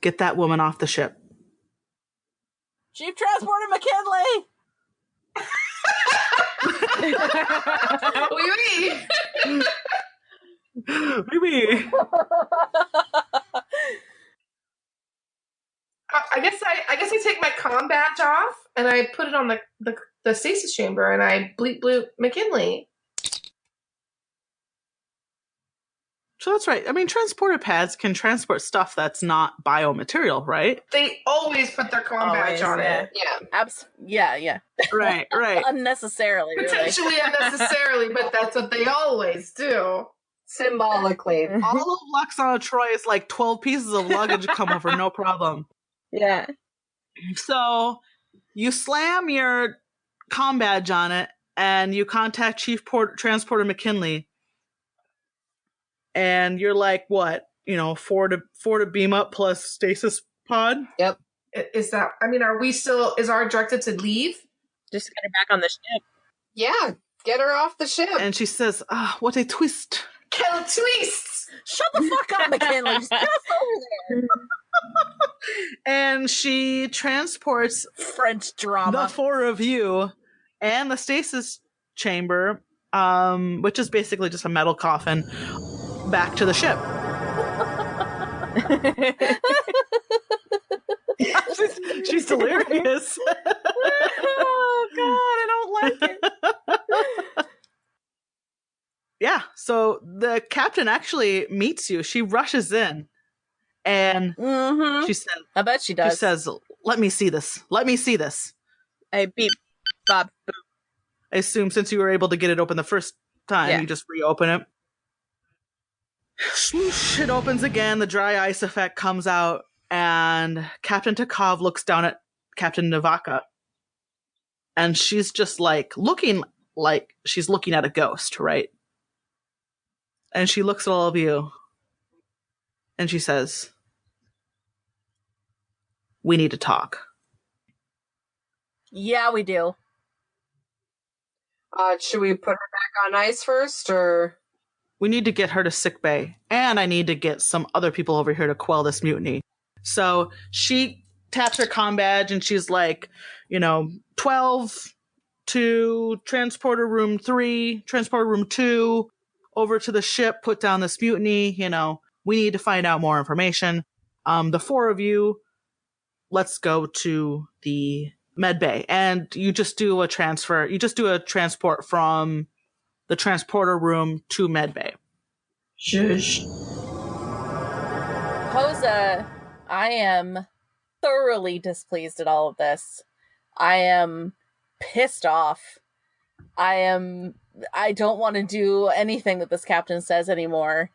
Get that woman off the ship. Chief Transporter McKinley! Oui, oui. Maybe. I guess I take my comm badge off and I put it on the stasis chamber and I bleep bloop McKinley. So that's right. I mean, transporter pads can transport stuff that's not biomaterial, right? They always put their comm badge on it. Yeah. Yeah. Right. Unnecessarily, really. Potentially unnecessarily, but that's what they always do. Symbolically. All of Luxon Troy is like 12 pieces of luggage come over, no problem. Yeah. So You slam your comm badge on it, and you contact Chief Transporter McKinley, and you're like, what? 4 to beam up plus stasis pod. Yep. Is that? I mean, are we still? Is our directive to leave? Just get her back on the ship. Yeah, get her off the ship. And she says, what a twist. Kill twists. Shut the fuck up, McKinley. Just get us over there. And she transports French drama. the 4 of you and the stasis chamber, which is basically just a metal coffin, back to the ship. She's delirious. Oh God, I don't like it. Yeah, so the captain actually meets you. She rushes in, and she says, I bet she does. She says, "Let me see this. Let me see this." I beep, Bob, boop. I assume since you were able to get it open the first time, you just reopen it. Swoosh, it opens again. The dry ice effect comes out, and Captain Takov looks down at Captain Navaka, and she's just looking like she's looking at a ghost, right? And she looks at all of you, and she says, "We need to talk." Yeah, we do. Should we put her back on ice first, or? We need to get her to sickbay, and I need to get some other people over here to quell this mutiny. So she taps her comm badge, and she's like, 12 to transporter room 3, transporter room 2, over to the ship, put down this mutiny. We need to find out more information. The 4 of you, let's go to the med bay, and you just do a transfer. You just do a transport from the transporter room to medbay. Shush. Posa, I am thoroughly displeased at all of this. I am pissed off. I don't want to do anything that this captain says anymore.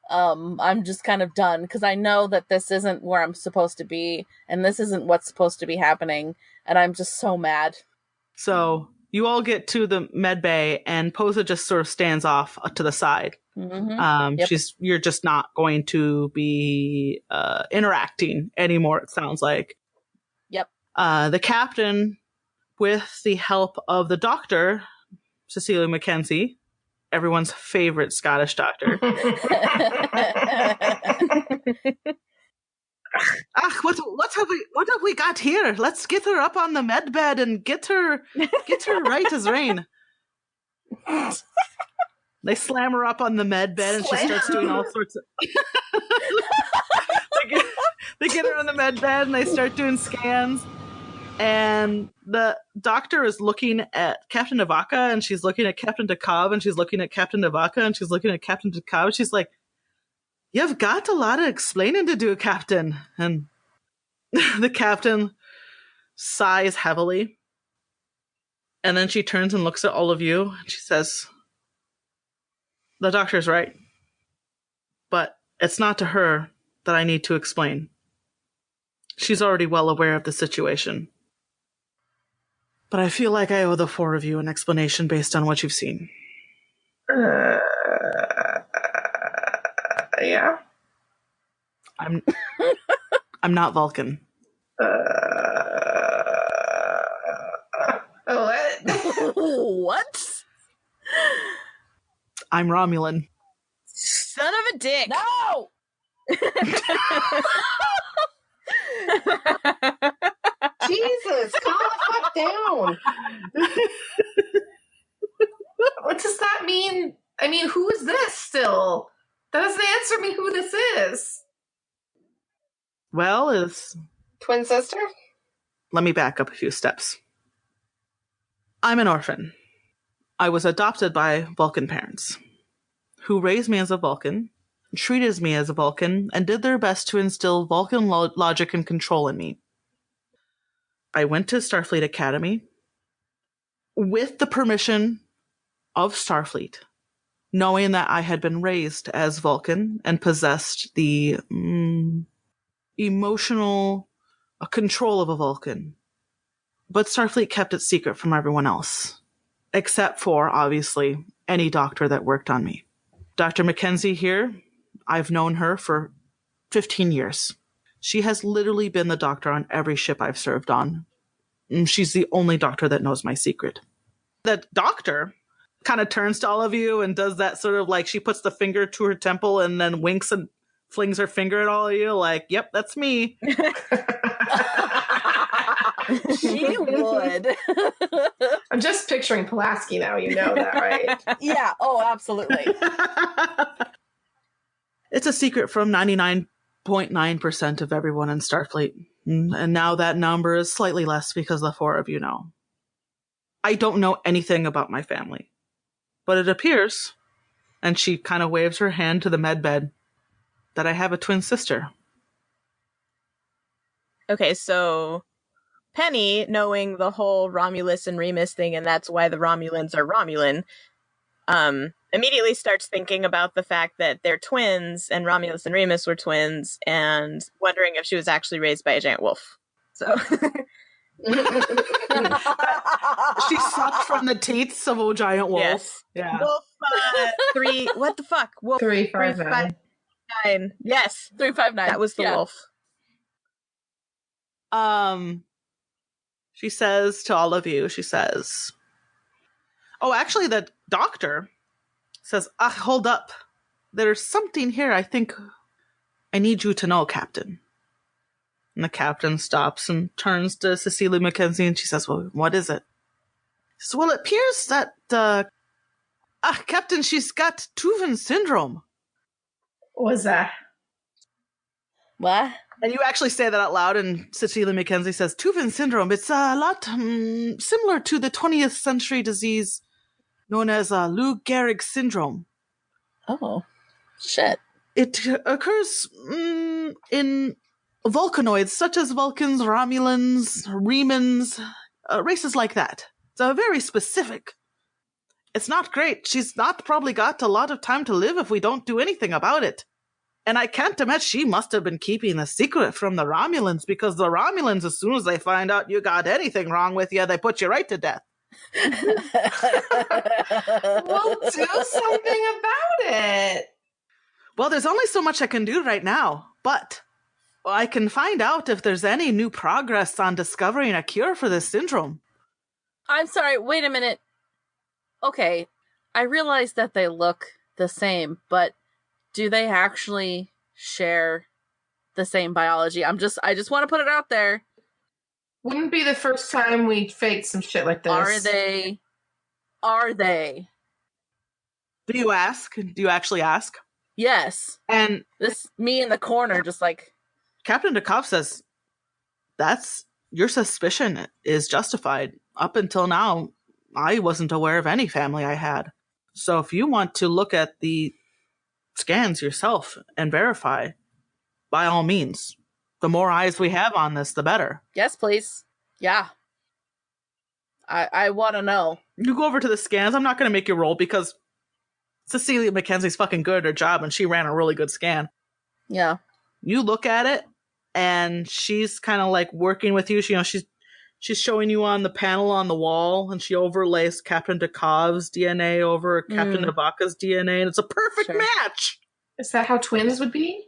I'm just kind of done, because I know that this isn't where I'm supposed to be, and this isn't what's supposed to be happening, and I'm just so mad. So you all get to the med bay, and Posa just sort of stands off to the side. Yep. You're just not going to be interacting anymore, it sounds like. Yep. The captain, with the help of the doctor, Cecilia Mackenzie, everyone's favorite Scottish doctor. What have we got here? Let's get her up on the med bed and get her right as rain. They slam her up on the med bed, and she starts doing all sorts of. They get her on the med bed, and they start doing scans. And the doctor is looking at Captain Navaka, and she's looking at Captain Takov, and she's looking at Captain Navaka, and she's looking at Captain Takov. She's like, "You've got a lot of explaining to do, Captain." And the captain sighs heavily. And then she turns and looks at all of you, and she says, "The doctor's right. But it's not to her that I need to explain. She's already well aware of the situation. But I feel like I owe the 4 of you an explanation based on what you've seen." Yeah. I'm not Vulcan. What? I'm Romulan. Son of a dick. No! Jesus, calm the fuck down. What does that mean? I mean, who is this still? That doesn't answer me who this is. Well, Twin sister? let me back up a few steps. I'm an orphan. I was adopted by Vulcan parents, who raised me as a Vulcan, treated me as a Vulcan, and did their best to instill Vulcan logic and control in me. I went to Starfleet Academy with the permission of Starfleet, knowing that I had been raised as Vulcan and possessed the emotional control of a Vulcan. But Starfleet kept it secret from everyone else. Except for, obviously, any doctor that worked on me. Dr. Mackenzie here, I've known her for 15 years. She has literally been the doctor on every ship I've served on. And she's the only doctor that knows my secret. That doctor kind of turns to all of you and does that sort of like, she puts the finger to her temple and then winks and flings her finger at all of you like, yep, that's me. She would. I'm just picturing Pulaski now, you know that, right? Yeah, oh, absolutely. It's a secret from 99.9% of everyone in Starfleet. And now that number is slightly less because the 4 of you know. I don't know anything about my family. But it appears, and she kind of waves her hand to the med bed, that I have a twin sister. Okay, so Penny, knowing the whole Romulus and Remus thing, and that's why the Romulans are Romulan, immediately starts thinking about the fact that they're twins, and Romulus and Remus were twins, and wondering if she was actually raised by a giant wolf. So She sucked from the teats of a giant wolf. Yes. Yeah. Wolf 3, what the fuck? Wolf 359. 359. Yes, 359. that was the Yeah. wolf. She says to all of you, she says, oh, actually, the doctor says, hold up. There's something here I think I need you to know, Captain. And the captain stops and turns to Cecilia Mackenzie and she says, well, what is it? She says, well, it appears that, Captain, she's got Tuvan syndrome. What was that? What? And you actually say that out loud, and Cecilia Mackenzie says, Tuvan syndrome, it's a lot similar to the 20th century disease known as Lou Gehrig syndrome. Oh, shit. It occurs in volcanoids, such as Vulcans, Romulans, Remans, races like that. It's very specific. It's not great. She's not probably got a lot of time to live if we don't do anything about it. And I can't imagine she must have been keeping the secret from the Romulans, because the Romulans, as soon as they find out you got anything wrong with you, they put you right to death. We'll do something about it. Well, there's only so much I can do right now, but I can find out if there's any new progress on discovering a cure for this syndrome. I'm sorry, wait a minute. Okay, I realize that they look the same, but do they actually share the same biology? I just want to put it out there. Wouldn't be the first time we faked some shit like this. Are they? Do you ask? Do you actually ask? Yes. And This me in the corner just like, Captain Dekov says, that's your suspicion is justified. Up until now, I wasn't aware of any family I had. So if you want to look at the scans yourself and verify, by all means. The more eyes we have on this, the better. yes, please. Yeah. I want to know. You go over to the scans. I'm not going to make you roll because Cecilia Mackenzie's fucking good at her job and she ran a really good scan. Yeah. You look at it and she's kind of like working with you. She's showing you on the panel on the wall, and she overlays Captain Dekov's DNA over Captain Navaka's DNA, and it's a perfect match. Is that how twins would be?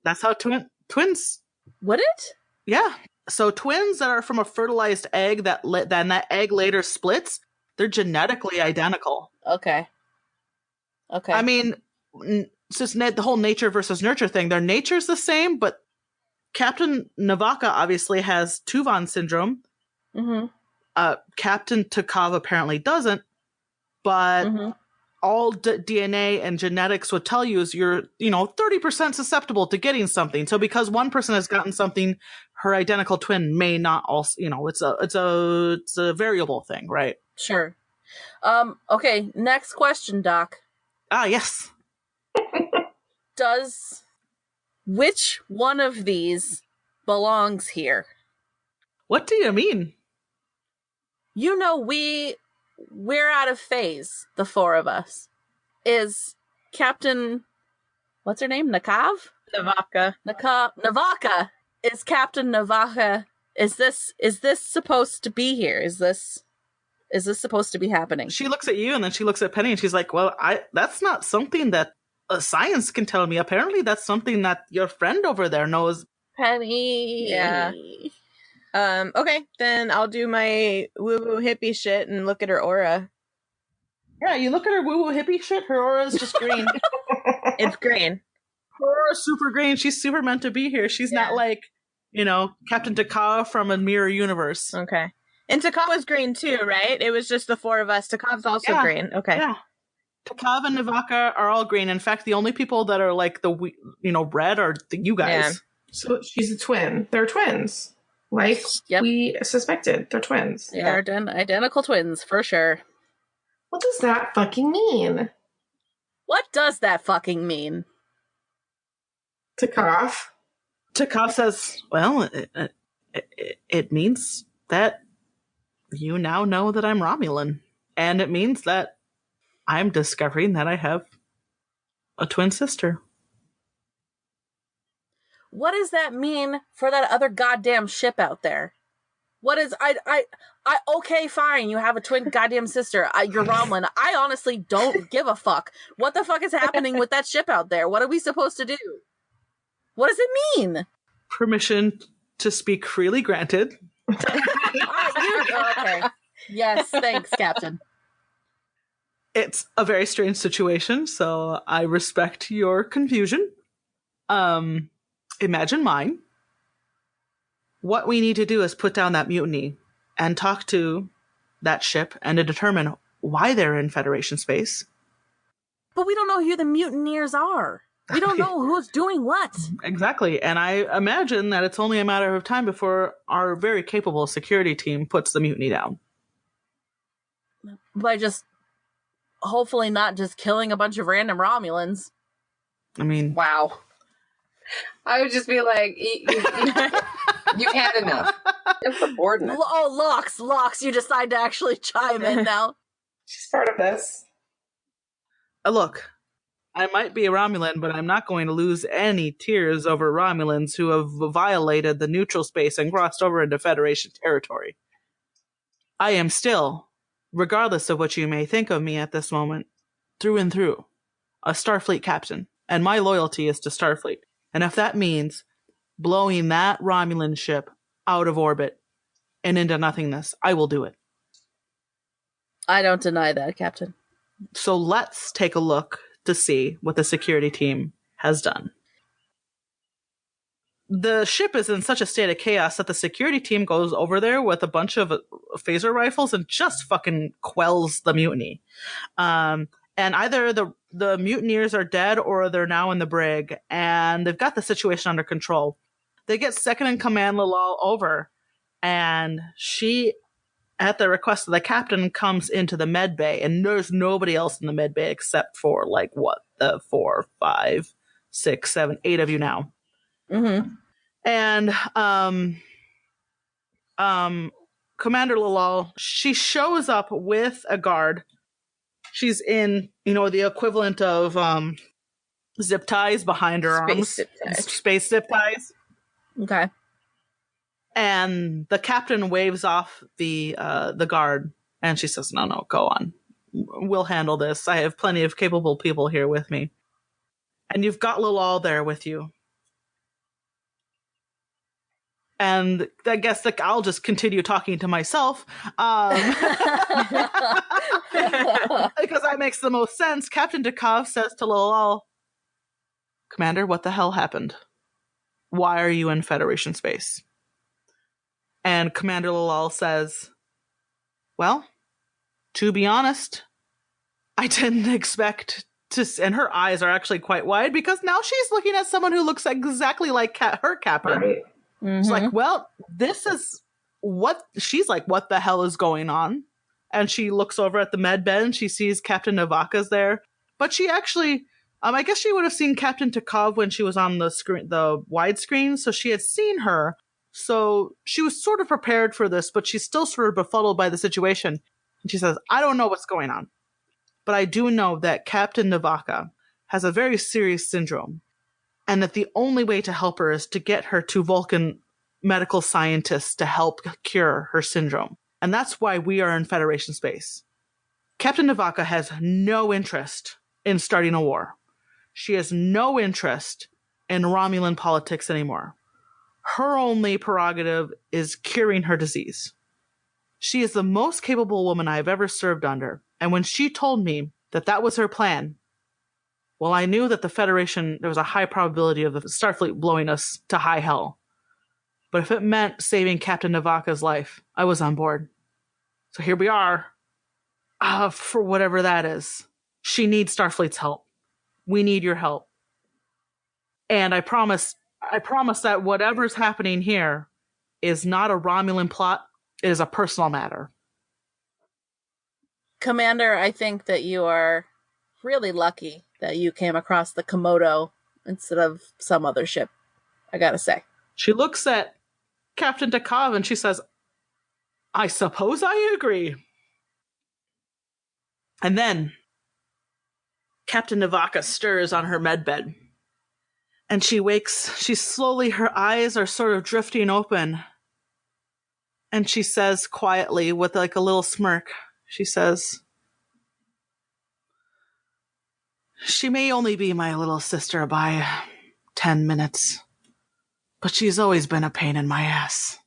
That's how twins. Would it? Yeah. So twins that are from a fertilized egg then that egg later splits, they're genetically identical. Okay. I mean, it's just the whole nature versus nurture thing. Their nature's the same, but Captain Navaka obviously has Tuvan syndrome. Mm-hmm. Captain Takov apparently doesn't, but all DNA and genetics would tell you is you're, 30% susceptible to getting something. So because one person has gotten something, her identical twin may not also, it's a variable thing, right? Sure. Okay, next question, Doc. Yes. Which one of these belongs here? What do you mean? We're out of phase, the 4 of us. Is Captain, what's her name? Nakav? Navaka. Navaka. Is Captain Navaka Is this supposed to be here? Is this supposed to be happening? She looks at you and then she looks at Penny and she's like, well, that's not something that science can tell me. Apparently that's something that your friend over there knows. Penny. Yeah. Okay, then I'll do my woo-woo hippie shit and look at her aura. Yeah, you look at her woo-woo hippie shit, her aura is just green. It's green. Her aura's super green. She's super meant to be here. She's not like, Captain Taka from a mirror universe. Okay. And Takav was green too, right? It was just the four of us. Takav's also green. Okay. Yeah. Takav and Navaka are all green. In fact, the only people that are like red are you guys. Yeah. So she's a twin. They're twins. Like we suspected. They're twins. They are identical twins, for sure. What does that fucking mean? What does that fucking mean? Takav says, well, it means that you now know that I'm Romulan. And it means that I'm discovering that I have a twin sister. What does that mean for that other goddamn ship out there? What is okay, fine, you have a twin goddamn sister. You're Romulan. I honestly don't give a fuck. What the fuck is happening with that ship out there? What are we supposed to do? What does it mean? Permission to speak freely granted. Okay. Yes, thanks, Captain. It's a very strange situation, so I respect your confusion. Imagine mine. What we need to do is put down that mutiny and talk to that ship and to determine why they're in Federation space. But we don't know who the mutineers are. We don't know who's doing what. Exactly. And I imagine that it's only a matter of time before our very capable security team puts the mutiny down. By just hopefully not just killing a bunch of random Romulans. I mean... Wow. I would just be like, you've had enough. Insubordinate. Oh, Locks, you decide to actually chime in now. She's part of this. Look, I might be a Romulan, but I'm not going to lose any tears over Romulans who have violated the neutral space and crossed over into Federation territory. I am still, regardless of what you may think of me at this moment, through and through, a Starfleet captain, and my loyalty is to Starfleet. And if that means blowing that Romulan ship out of orbit and into nothingness, I will do it. I don't deny that, Captain. So let's take a look to see what the security team has done. The ship is in such a state of chaos that the security team goes over there with a bunch of phaser rifles and just fucking quells the mutiny. And either the mutineers are dead or they're now in the brig, and they've got the situation under control. They get second in command Lalal over, and she, at the request of the captain, comes into the med bay, and there's nobody else in the med bay except for, like, what, the 4, 5, 6, 7, 8 of you now. Mm-hmm. And Commander Lalal, she shows up with a guard. She's in, the equivalent of zip ties behind her arms. Space zip ties. Okay. And the captain waves off the guard, and she says, no, go on. We'll handle this. I have plenty of capable people here with me. And you've got Lalal there with you. And I guess I'll just continue talking to myself. Because that makes the most sense. Captain Takav says to Lalal, Commander, what the hell happened? Why are you in Federation space? And Commander Lalal says, well, to be honest, I didn't expect to... And her eyes are actually quite wide because now she's looking at someone who looks exactly like her captain. Right. Mm-hmm. She's like, well, this is what... She's like, what the hell is going on? And she looks over at the med bed and she sees Captain Navaka's there. But she actually... I guess she would have seen Captain Takov when she was on the screen, the widescreen, so she had seen her. So she was sort of prepared for this, but she's still sort of befuddled by the situation. And she says, I don't know what's going on, but I do know that Captain Navaka has a very serious syndrome, and that the only way to help her is to get her to Vulcan medical scientists to help cure her syndrome. And that's why we are in Federation space. Captain Navaka has no interest in starting a war. She has no interest in Romulan politics anymore. Her only prerogative is curing her disease. She is the most capable woman I have ever served under, and when she told me that that was her plan, well, I knew that the Federation, there was a high probability of the Starfleet blowing us to high hell. But if it meant saving Captain Navaka's life, I was on board. So here we are, for whatever that is. She needs Starfleet's help. We need your help. And I promise that whatever's happening here is not a Romulan plot. It is a personal matter. Commander, I think that you are really lucky that you came across the Komodo instead of some other ship, I gotta say. She looks at Captain Takov and she says, I suppose I agree. And then Captain Navaka stirs on her medbed. And she wakes, her eyes are sort of drifting open. And she says quietly, with like a little smirk, she says, she may only be my little sister by 10 minutes, but she's always been a pain in my ass.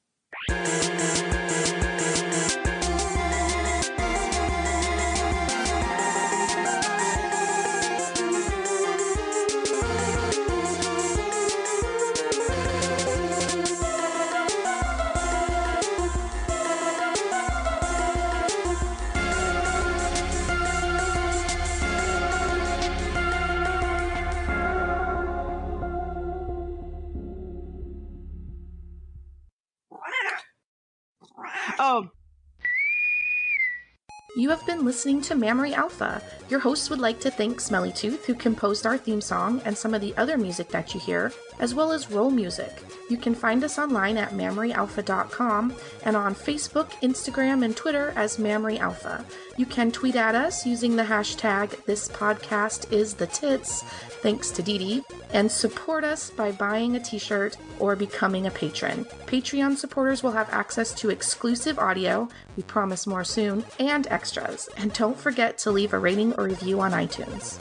Oh. You have been listening to Mammary Alpha. Your host would like to thank Smelly Tooth, who composed our theme song and some of the other music that you hear, as well as roll music. You can find us online at mammaryalpha.com and on Facebook, Instagram, and Twitter as Mammary Alpha. You can tweet at us using the hashtag #ThisPodcastIsTheTits, thanks to Dee Dee, and support us by buying a t-shirt or becoming a patron. Patreon supporters will have access to exclusive audio, we promise more soon, and extras. And don't forget to leave a rating or review on iTunes.